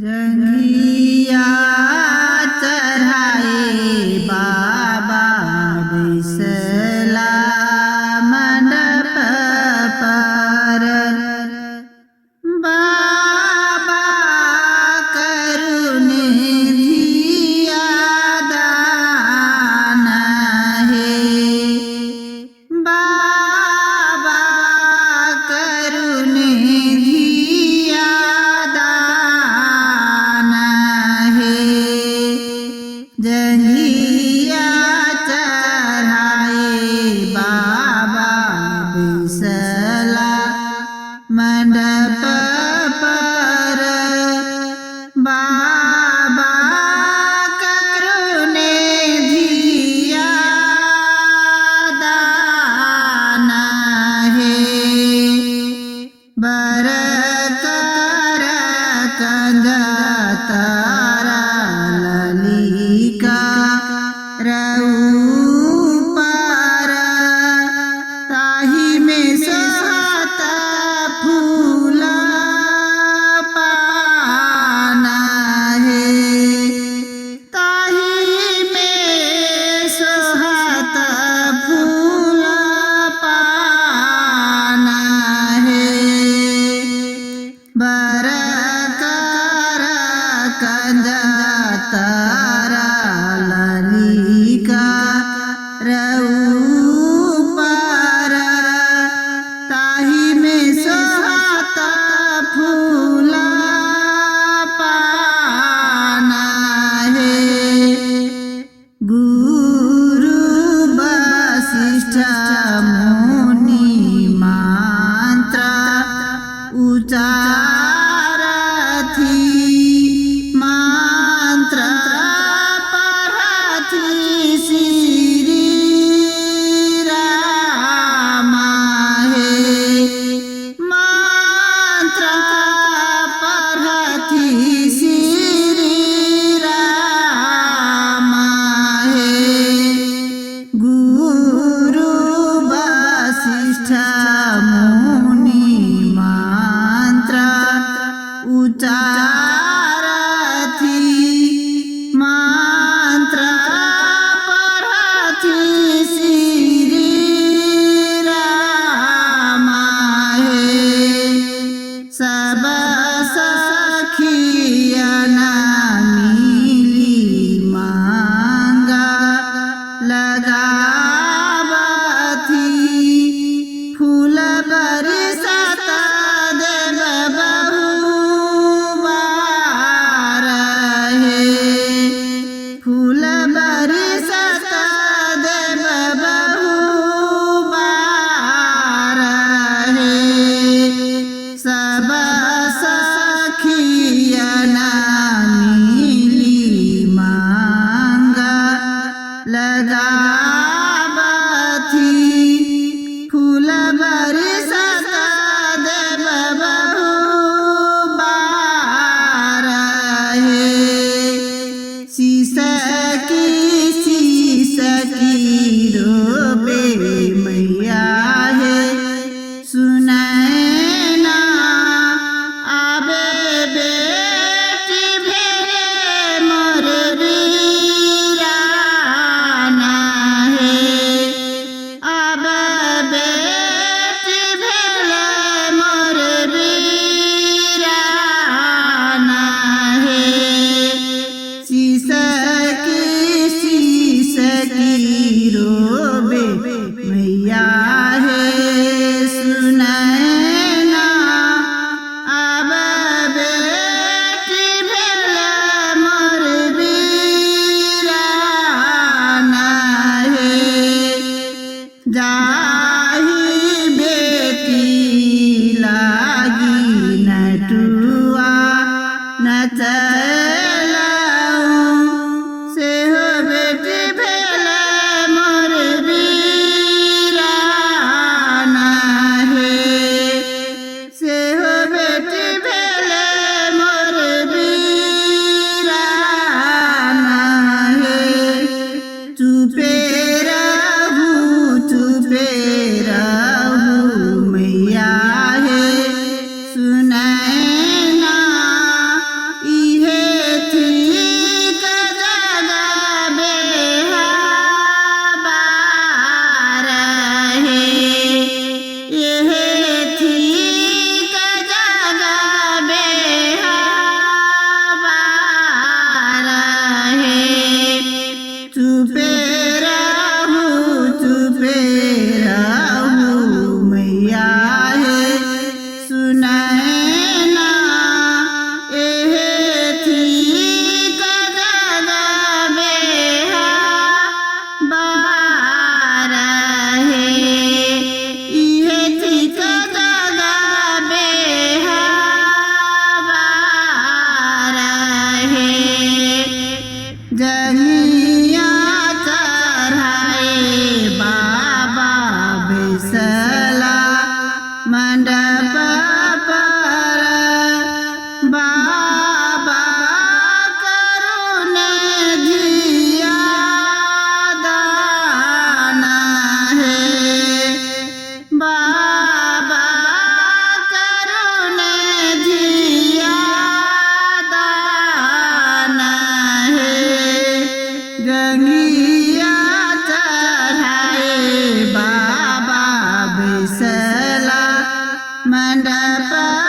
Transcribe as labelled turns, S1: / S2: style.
S1: जंघिया चढ़ाए बाबा बिसला मंडप पर बाबा करुणे धिया दान है बाबा करुणे धिया दान है जंघिया चढ़ाए बाबा बिसला मंडप पर बाबा करुणे धिया दान है बर कर कंद तारा ललिका रऊपर ताही में सोहत फूल पाना है ताही में सोहत फूल पाना है बर कर कंद तारा ललिका रऊपर ताही में सोहत फूल पाना है गुरु वशिष्ठ मुनि मंत्र उचारथी मंत्र पढ़थी श्री राम है मंत्र पढ़थी श्री राम है गुरु वशिष्ठ मुनि मंत्र उचारथी मंत्र पढ़थी श्री राम है सब सखियन मिली मांगा लगावथी फूल बरसत देव बहुबार है फूल बरसत देव बहुबार है सब सखियन मिली मांगा लगावथी फूल बरसत देव बहुबार है शीश की रोबे मैया है सुनैना आबे बेटी भेले मोर वीराना है आबे बेटी भेले मोर वीराना है शीश की रोबे मैया है सुनैना अब बेटी भेले मोर वीराना है जाही बेटी लागी नटुआ नचलाऊं सेहो बेटी भेले मोर वीराना है सेहो बेटी भेले मोर वीराना है चुपे रहू मैया है सुनैना mandapa